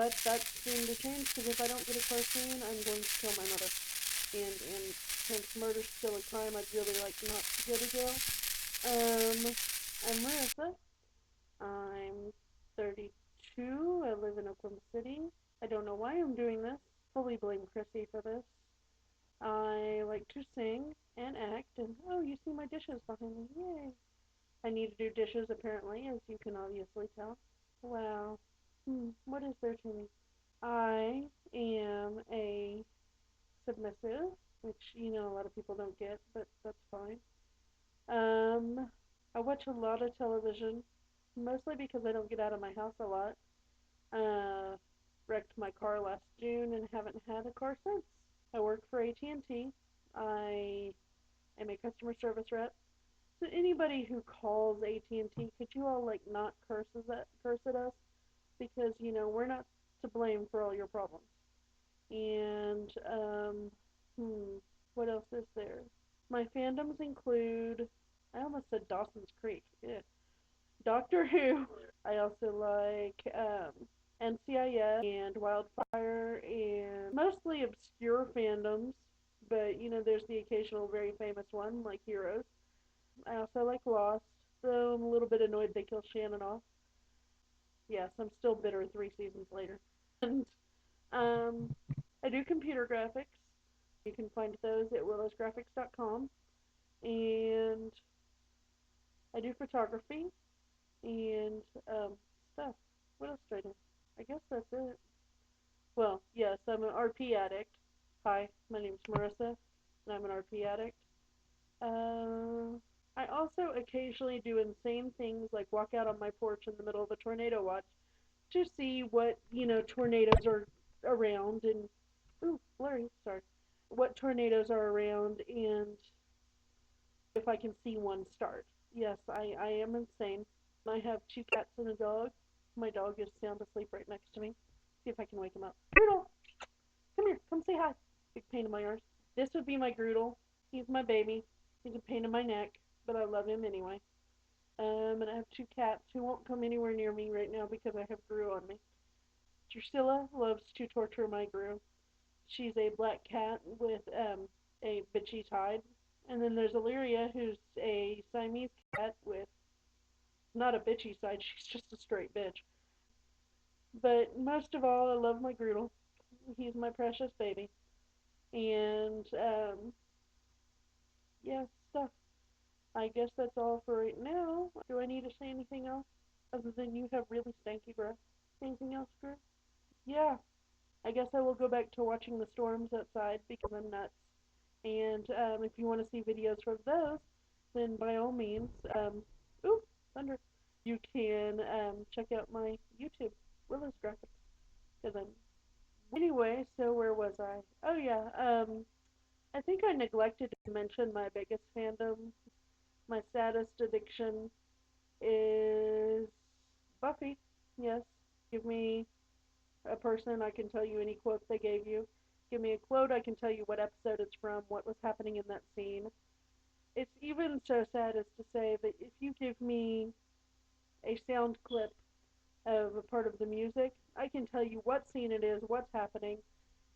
But that's soon to change, because if I don't get a car soon, I'm going to kill my mother. And since murder's still a crime, I'd really like not to go to jail. I'm Marissa. I'm 32. I live in Oklahoma City. I don't know why I'm doing this. Fully blame Chrissy for this. I like to sing and act, and oh, you see my dishes behind me. Yay! I need to do dishes, apparently, as you can obviously tell. Wow. What is there to me? I am a submissive, which, a lot of people don't get, but that's fine. I watch a lot of television, mostly because I don't get out of my house a lot. Wrecked my car last June and haven't had a car since. I work for AT&T. I am a customer service rep. So anybody who calls AT&T, could you all not curse at us? Because we're not to blame for all your problems. And what else is there? My fandoms include, I almost said Dawson's Creek. Yeah. Doctor Who. I also like NCIS and Wildfire and mostly obscure fandoms, but there's the occasional very famous one like Heroes. I also like Lost, though I'm a little bit annoyed they killed Shannon off. Yes, I'm still bitter 3 seasons later. And I do computer graphics. You can find those at willowsgraphics.com. And I do photography and stuff. What else do I do? I guess that's it. Well, yes, I'm an RP addict. Hi, my name's Marissa, and I'm an RP addict. I also occasionally do insane things like walk out on my porch in the middle of a tornado watch to see what, tornadoes are around and, ooh, blurry, sorry, what tornadoes are around and if I can see one start. Yes, I am insane. I have 2 cats and a dog. My dog is sound asleep right next to me. See if I can wake him up. Groodle, come here, come say hi. Big pain in my arse. This would be my Groodle. He's my baby. He's a pain in my neck, but I love him anyway. And I have 2 cats who won't come anywhere near me right now because I have Gru on me. Drusilla loves to torture my Gru. She's a black cat with a bitchy hide. And then there's Illyria, who's a Siamese cat with not a bitchy side, she's just a straight bitch. But most of all, I love my Groodle. He's my precious baby. And, yeah, stuff. I guess that's all for right now. Do I need to say anything else? Other than you have really stanky breath. Anything else, Gru? Yeah, I guess I will go back to watching the storms outside because I'm nuts. And if you want to see videos from those, then by all means, ooh, thunder, you can check out my YouTube, Willow's Graphics. Cause anyway, so where was I? Oh yeah, I think I neglected to mention my biggest fandom. My saddest addiction is Buffy. Yes, give me a person, I can tell you any quote they gave you. Give me a quote, I can tell you what episode it's from, what was happening in that scene. It's even so sad as to say that if you give me a sound clip of a part of the music, I can tell you what scene it is, what's happening,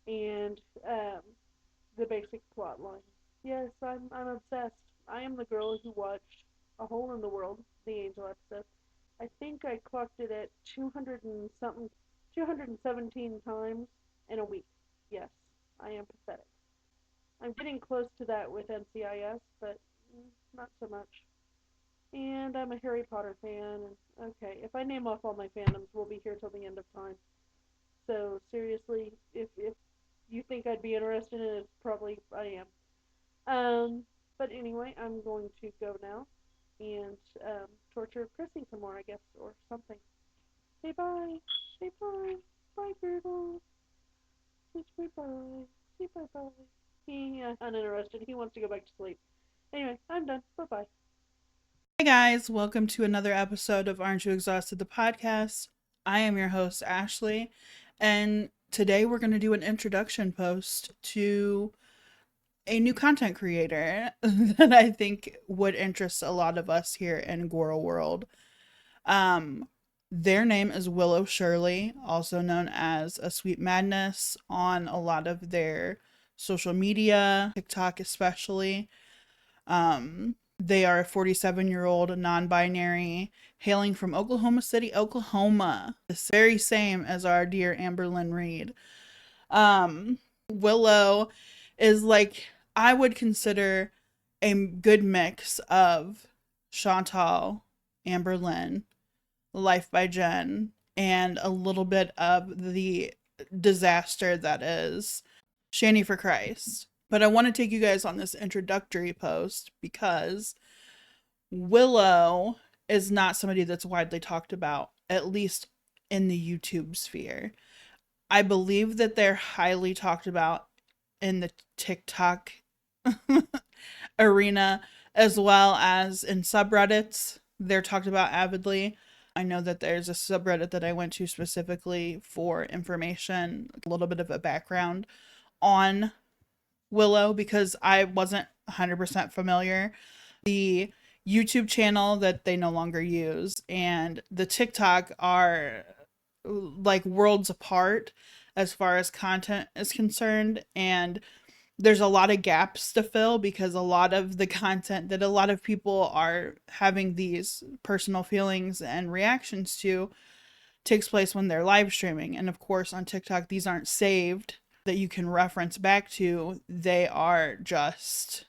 and the basic plot line. Yes, I'm obsessed. I am the girl who watched A Hole in the World, the Angel episode. I think I clocked it at 200 and something, 217 times in a week. Yes, I am pathetic. I'm getting close to that with NCIS, but not so much. And I'm a Harry Potter fan. And okay, if I name off all my fandoms, we'll be here till the end of time. So seriously, if you think I'd be interested in it, probably I am. But anyway, I'm going to go now and torture Chrissy some more, I guess, or something. Say bye. Say bye. Bye, Gertle. Say bye. Say bye bye. He uninterested. He wants to go back to sleep. Anyway, I'm done. Bye bye. Hey guys, welcome to another episode of Aren't You Exhausted, the podcast. I am your host, Ashley, and today we're going to do an introduction post to a new content creator that I think would interest a lot of us here in Goro World. Their name is Willow Shirley, also known as a Sweet Madness on a lot of their social media, TikTok especially. They are a 47-year-old non-binary hailing from Oklahoma City, Oklahoma. The very same as our dear Amberlynn Reed. Willow is like, I would consider a good mix of Chantal, Amberlynn, Life by Jen, and a little bit of the disaster that is Shanny for Christ. But I want to take you guys on this introductory post because Willow is not somebody that's widely talked about, at least in the YouTube sphere. I believe that they're highly talked about in the TikTok arena as well as in subreddits. They're talked about avidly. I know that there's a subreddit that I went to specifically for information, a little bit of a background on Willow because I wasn't 100% familiar. The YouTube channel that they no longer use and the TikTok are like worlds apart as far as content is concerned, and there's a lot of gaps to fill because a lot of the content that a lot of people are having these personal feelings and reactions to takes place when they're live streaming. And of course, on TikTok, these aren't saved that you can reference back to. They are just,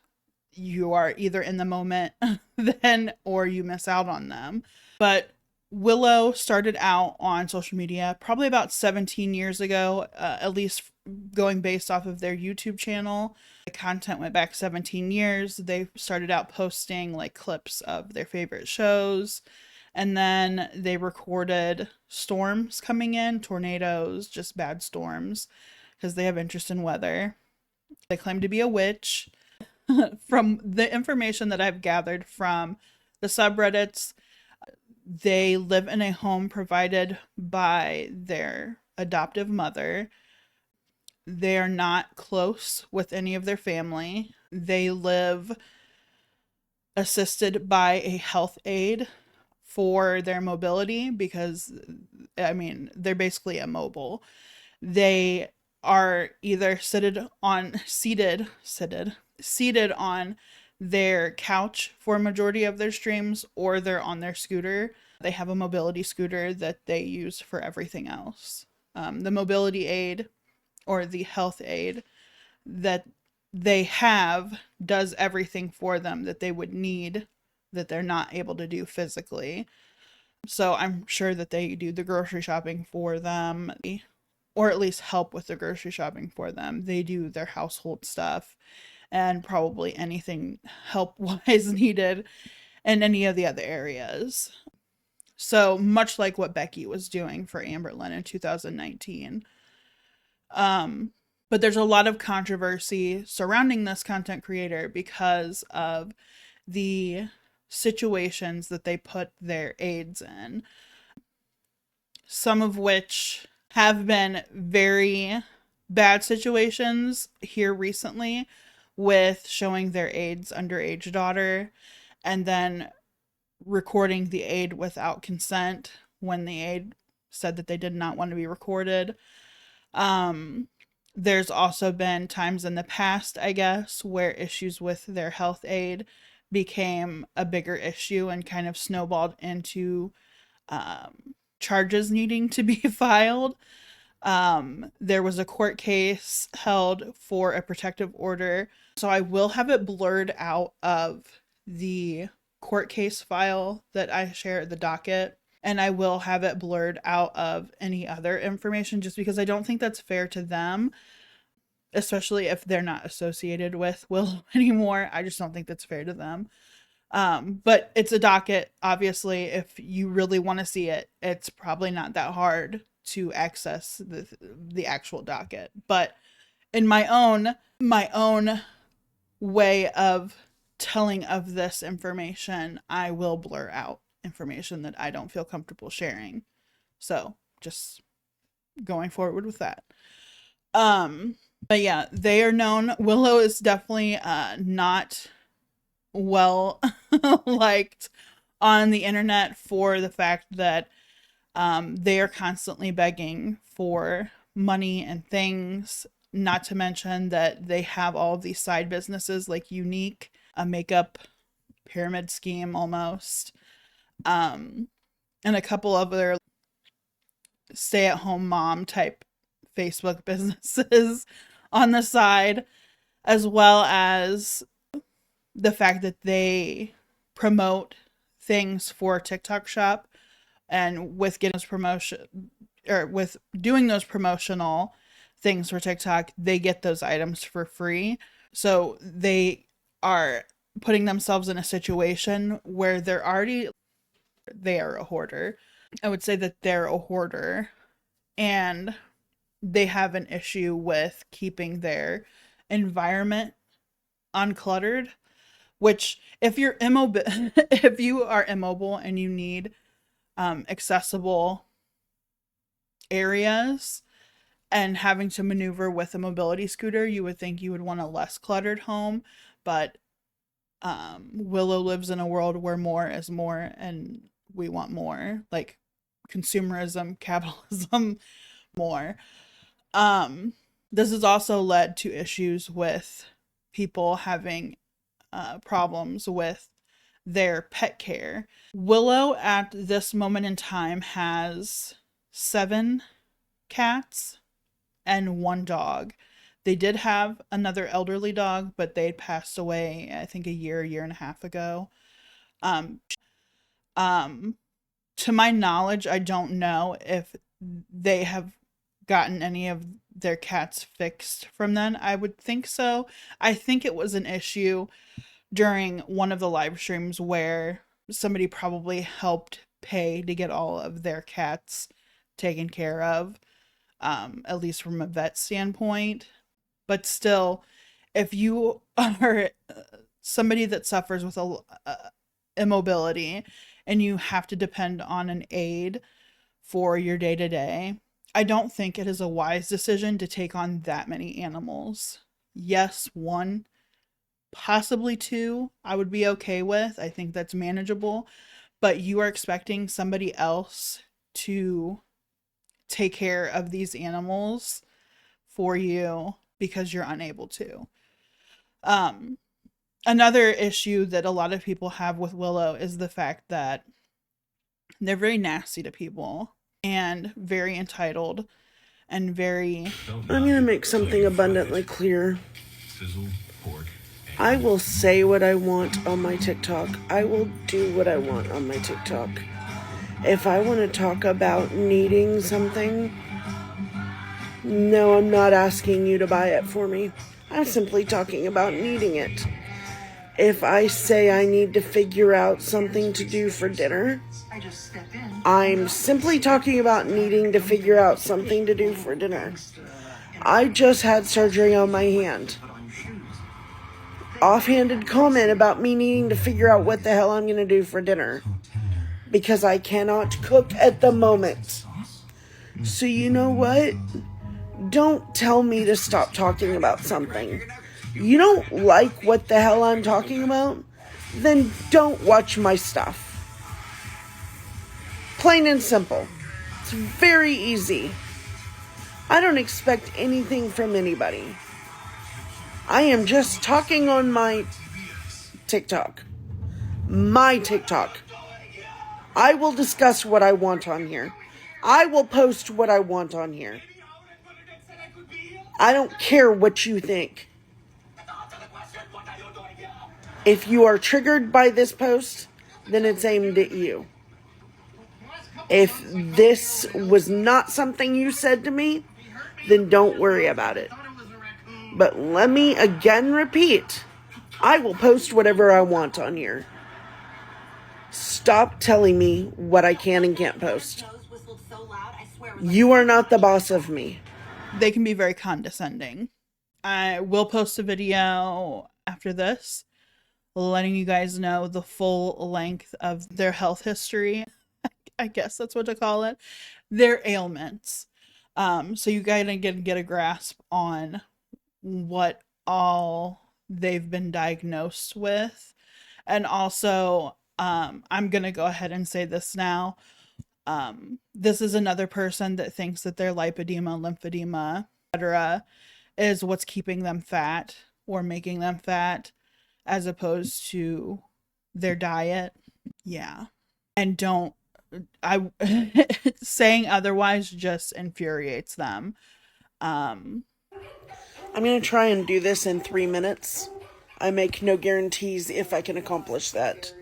you are either in the moment then or you miss out on them. But Willow started out on social media probably about 17 years ago, at least going based off of their YouTube channel. The content went back 17 years. They started out posting like clips of their favorite shows, and then they recorded storms coming in, tornadoes, just bad storms, because they have interest in weather. They claim to be a witch. From the information that I've gathered from the subreddits, they live in a home provided by their adoptive mother. They are not close with any of their family. They live assisted by a health aide for their mobility because, I mean, they're basically immobile. They are either seated on their couch for a majority of their streams, or they're on their scooter. They have a mobility scooter that they use for everything else. The mobility aid or the health aid that they have does everything for them that they would need that they're not able to do physically. So I'm sure that they do the grocery shopping for them, or at least help with the grocery shopping for them. They do their household stuff and probably anything help-wise needed in any of the other areas. So much like what Becky was doing for Amberlynn in 2019. But there's a lot of controversy surrounding this content creator because of the situations that they put their aides in. Some of which have been very bad situations here recently, with showing their aide's underage daughter and then recording the aide without consent when the aide said that they did not want to be recorded. There's also been times in the past, I guess, where issues with their health aide became a bigger issue and kind of snowballed into charges needing to be filed. There was a court case held for a protective order. So I will have it blurred out of the court case file that I share at the docket. And I will have it blurred out of any other information just because I don't think that's fair to them, especially if they're not associated with Willow anymore. I just don't think that's fair to them. But it's a docket. Obviously, if you really want to see it, it's probably not that hard to access the actual docket. But in my own way of telling of this information, I will blur out information that I don't feel comfortable sharing. So just going forward with that. But yeah, they are known. Willow is definitely not well liked on the internet for the fact that They are constantly begging for money and things, not to mention that they have all of these side businesses like Unique, a makeup pyramid scheme almost, and a couple other stay at home mom type Facebook businesses on the side, as well as the fact that they promote things for TikTok Shop, and with getting those promotion or with doing those promotional things for TikTok, they get those items for free. So they are putting themselves in a situation where they are a hoarder. I would say that they're a hoarder, and they have an issue with keeping their environment uncluttered, which if you're immobile if you are immobile and you need accessible areas and having to maneuver with a mobility scooter, you would think you would want a less cluttered home. But Willow lives in a world where more is more, and we want more, like consumerism, capitalism, more. This has also led to issues with people having problems with their pet care. Willow at this moment in time has 7 cats and 1 dog. They did have another elderly dog, but they had passed away, I think, a year and a half ago. Um, to my knowledge, I don't know if they have gotten any of their cats fixed from then. I would think so. I think it was an issue during one of the live streams where somebody probably helped pay to get all of their cats taken care of, at least from a vet standpoint. But still, if you are somebody that suffers with immobility and you have to depend on an aid for your day to day, I don't think it is a wise decision to take on that many animals. Yes, 1, possibly 2, I would be okay with. I think that's manageable. But you are expecting somebody else to take care of these animals for you because you're unable to. Um, Another issue that a lot of people have with Willow is the fact that they're very nasty to people and very entitled and very. I'm going to make something abundantly clear. I will say what I want on my TikTok. I will do what I want on my TikTok. If I want to talk about needing something, no, I'm not asking you to buy it for me. I'm simply talking about needing it. If I say I need to figure out something to do for dinner, I'm simply talking about needing to figure out something to do for dinner. I just had surgery on my hand. Offhanded comment about me needing to figure out what the hell I'm going to do for dinner, because I cannot cook at the moment. So you know what? Don't tell me to stop talking about something. You don't like what the hell I'm talking about? Then don't watch my stuff. Plain and simple. It's very easy. I don't expect anything from anybody. I am just talking on my TikTok. My TikTok. I will discuss what I want on here. I will post what I want on here. I don't care what you think. If you are triggered by this post, then it's aimed at you. If this was not something you said to me, then don't worry about it. But let me again repeat, I will post whatever I want on here. Stop telling me what I can and can't post. You are not the boss of me. They can be very condescending. I will post a video after this letting you guys know the full length of their health history. I guess that's what to call it. Their ailments. So you guys can get a grasp on what all they've been diagnosed with. And also, I'm going to go ahead and say this now. This is another person that thinks that their lipedema, lymphedema, etc., is what's keeping them fat or making them fat, as opposed to their diet. Yeah. And don't, I, saying otherwise just infuriates them. I'm going to try and do this in 3 minutes. I make no guarantees if I can accomplish that.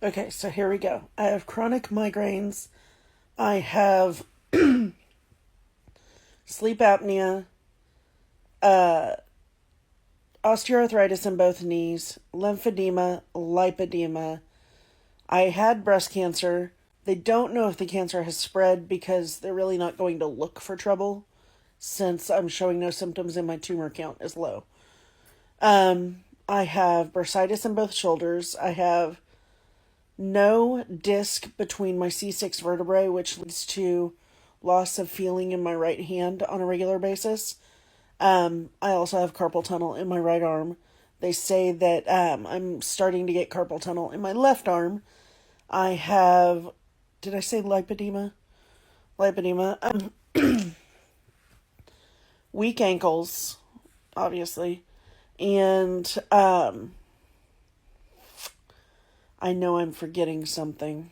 Okay, so here we go. I have chronic migraines. I have sleep apnea, osteoarthritis in both knees, lymphedema, lipedema. I had breast cancer. They don't know if the cancer has spread because they're really not going to look for trouble since I'm showing no symptoms and my tumor count is low. I have bursitis in both shoulders. I have no disc between my C6 vertebrae, which leads to loss of feeling in my right hand on a regular basis. I also have carpal tunnel in my right arm. They say that I'm starting to get carpal tunnel in my left arm. I have, did I say lipedema? Lipedema. Weak ankles, obviously. And I know I'm forgetting something.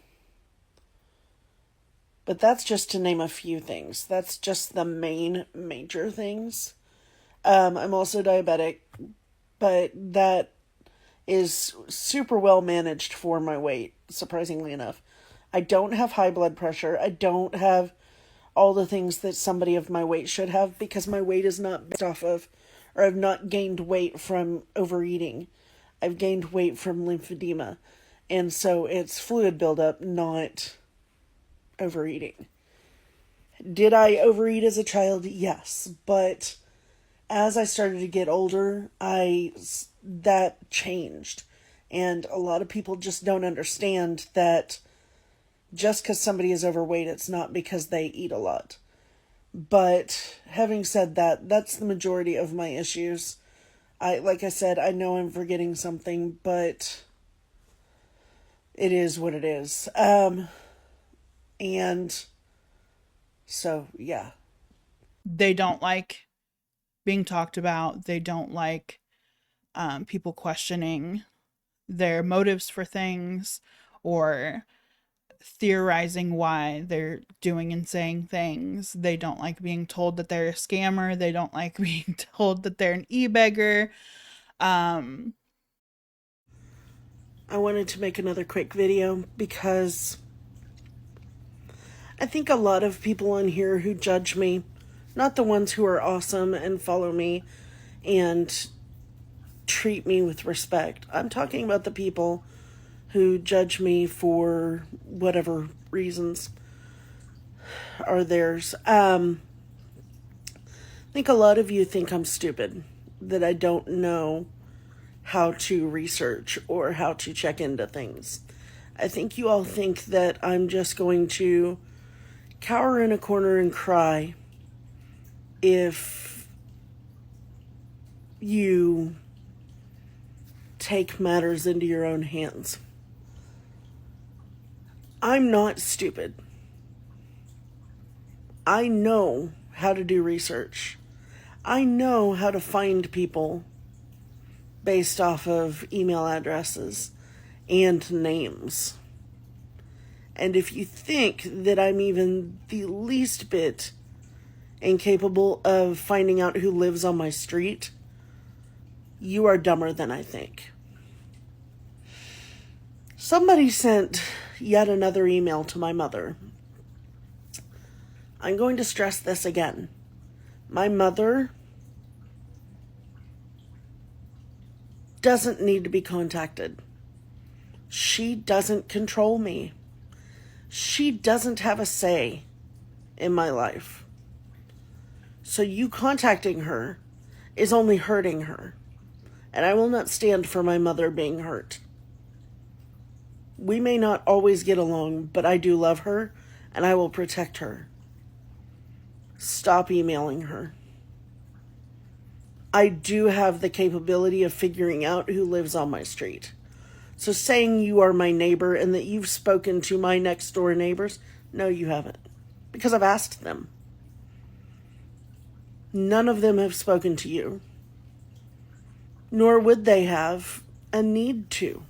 But that's just to name a few things. That's just the main major things. I'm also diabetic, but that is super well managed for my weight, surprisingly enough. I don't have high blood pressure. I don't have all the things that somebody of my weight should have because my weight is not based off of, or I've not gained weight from overeating. I've gained weight from lymphedema. And so it's fluid buildup, not overeating. Did I overeat as a child? Yes. But as I started to get older, that changed. And a lot of people just don't understand that just because somebody is overweight, it's not because they eat a lot. But having said that, that's the majority of my issues. Like I said, I know I'm forgetting something, but it is what it is. And so, yeah. They don't like being talked about. They don't like people questioning their motives for things or theorizing why they're doing and saying things. They don't like being told that they're a scammer. They don't like being told that they're an e-beggar. I wanted to make another quick video because I think a lot of people on here who judge me, not the ones who are awesome and follow me and treat me with respect. I'm talking about the people who judge me for whatever reasons are theirs. I think a lot of you think I'm stupid, that I don't know how to research or how to check into things. I think you all think that I'm just going to cower in a corner and cry if you take matters into your own hands. I'm not stupid. I know how to do research. I know how to find people based off of email addresses and names. And if you think that I'm even the least bit incapable of finding out who lives on my street, you are dumber than I think. Somebody sent yet another email to my mother. I'm going to stress this again. My mother doesn't need to be contacted. She doesn't control me. She doesn't have a say in my life. So you contacting her is only hurting her. And I will not stand for my mother being hurt. We may not always get along, but I do love her, and I will protect her. Stop emailing her. I do have the capability of figuring out who lives on my street. So saying you are my neighbor and that you've spoken to my next door neighbors, no, you haven't. Because I've asked them. None of them have spoken to you. Nor would they have a need to.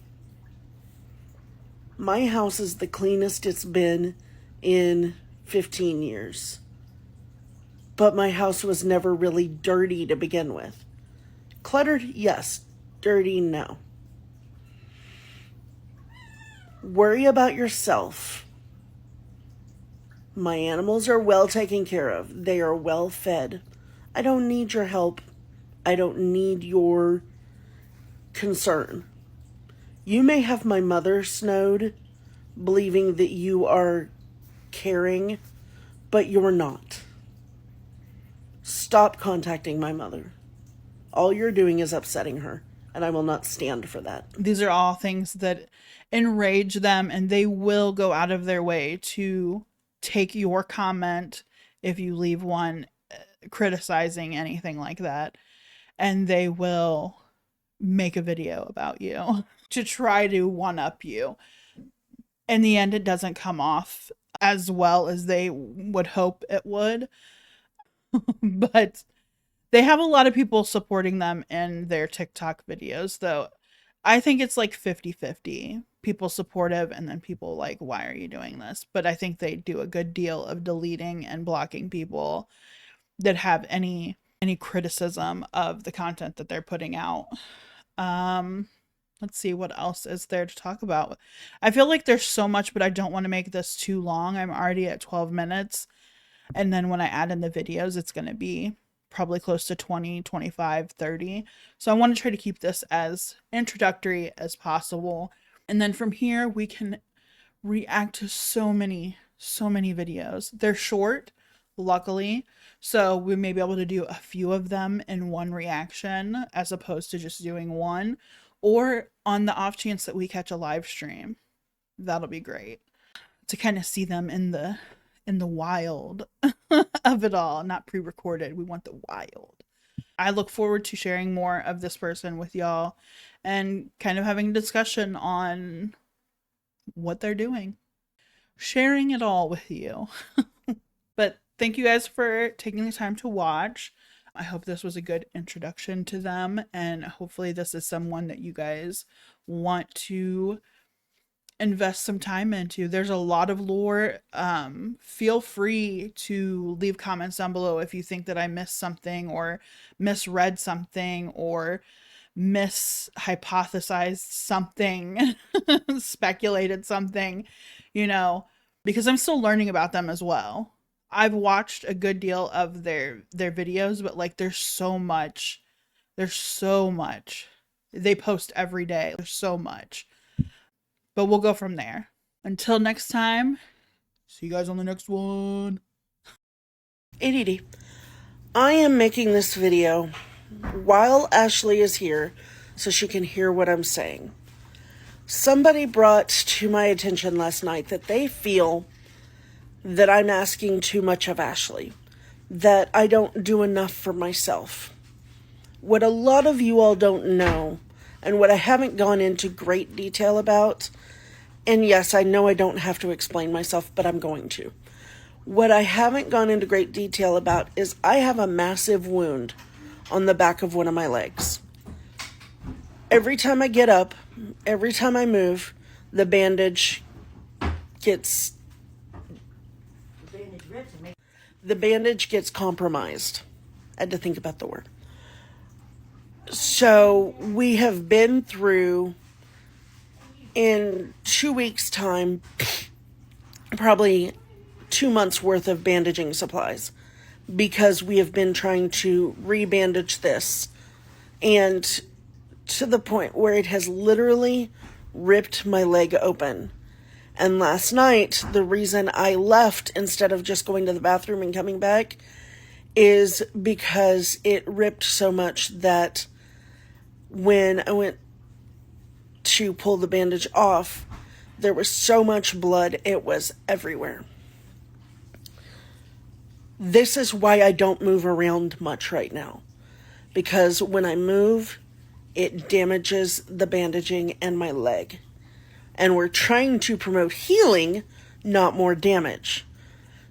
My house is the cleanest it's been in 15 years. But my house was never really dirty to begin with. Cluttered, yes. Dirty, no. Worry about yourself. My animals are well taken care of. They are well fed. I don't need your help. I don't need your concern. You may have my mother snowed, believing that you are caring, but you're not. Stop contacting my mother. All you're doing is upsetting her, and I will not stand for that. These are all things that enrage them, and they will go out of their way to take your comment if you leave one criticizing anything like that, and they will make a video about you to try to one-up you. In the end, it doesn't come off as well as they would hope it would. But they have a lot of people supporting them in their TikTok videos, though. I think it's like 50-50. People supportive and then people like, why are you doing this? But I think they do a good deal of deleting and blocking people that have any criticism of the content that they're putting out. Let's see, what else is there to talk about? I feel like there's so much, but I don't want to make this too long. I'm already at 12 minutes. And then when I add in the videos, it's going to be probably close to 20, 25, 30. So I want to try to keep this as introductory as possible. And then from here, we can react to so many videos. They're short, luckily. So we may be able to do a few of them in one reaction as opposed to just doing one. Or on the off chance that we catch a live stream. That'll be great. To kind of see them in the wild of it all, not pre-recorded. We want the wild. I look forward to sharing more of this person with y'all and kind of having a discussion on what they're doing. Sharing it all with you. But thank you guys for taking the time to watch. I hope this was a good introduction to them, and hopefully this is someone that you guys want to invest some time into. There's a lot of lore. Feel free to leave comments down below if you think that I missed something or misread something or mishypothesized something, speculated something, because I'm still learning about them as well. I've watched a good deal of their videos, but like there's so much. They post every day. There's so much. But we'll go from there. Until next time, see you guys on the next one. ADD. I am making this video while Ashley is here so she can hear what I'm saying. Somebody brought to my attention last night that they feel that I'm asking too much of Ashley, that I don't do enough for myself. What a lot of you all don't know, and what I haven't gone into great detail about, and yes, I know I don't have to explain myself, but I'm going to. What I haven't gone into great detail about is I have a massive wound on the back of one of my legs. Every time I get up, every time I move, the bandage gets compromised. I had to think about the word. So we have been through, in 2 weeks' time, probably 2 months worth of bandaging supplies, because we have been trying to rebandage this, and to the point where it has literally ripped my leg open. And last night, the reason I left instead of just going to the bathroom and coming back is because it ripped so much that when I went to pull the bandage off, there was so much blood, it was everywhere. This is why I don't move around much right now. Because when I move, it damages the bandaging and my leg. And we're trying to promote healing, not more damage.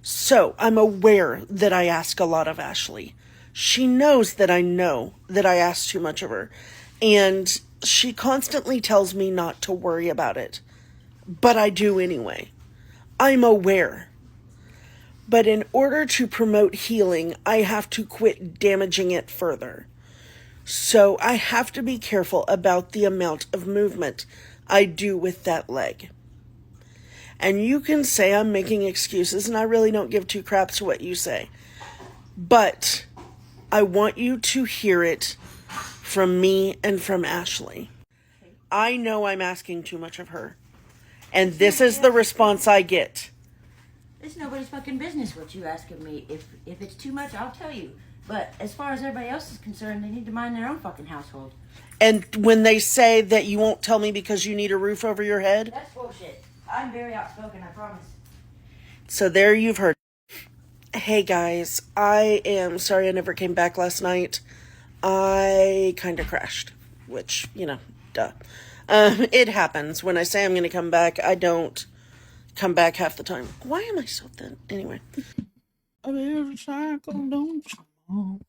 So I'm aware that I ask a lot of Ashley. She knows that I know that I ask too much of her. And she constantly tells me not to worry about it. But I do anyway. I'm aware. But in order to promote healing, I have to quit damaging it further. So I have to be careful about the amount of movement I do with that leg. And you can say I'm making excuses, and I really don't give two craps to what you say. But I want you to hear it from me and from Ashley. I know I'm asking too much of her. And this is the response I get. It's nobody's fucking business what you ask of me. If it's too much, I'll tell you. But as far as everybody else is concerned, they need to mind their own fucking household. And when they say that you won't tell me because you need a roof over your head? That's bullshit. I'm very outspoken, I promise. So there you've heard. Hey guys, I am sorry I never came back last night. I kind of crashed, which, duh. It happens. When I say I'm going to come back, I don't come back half the time. Why am I so thin? Anyway. A cycle, don't you know?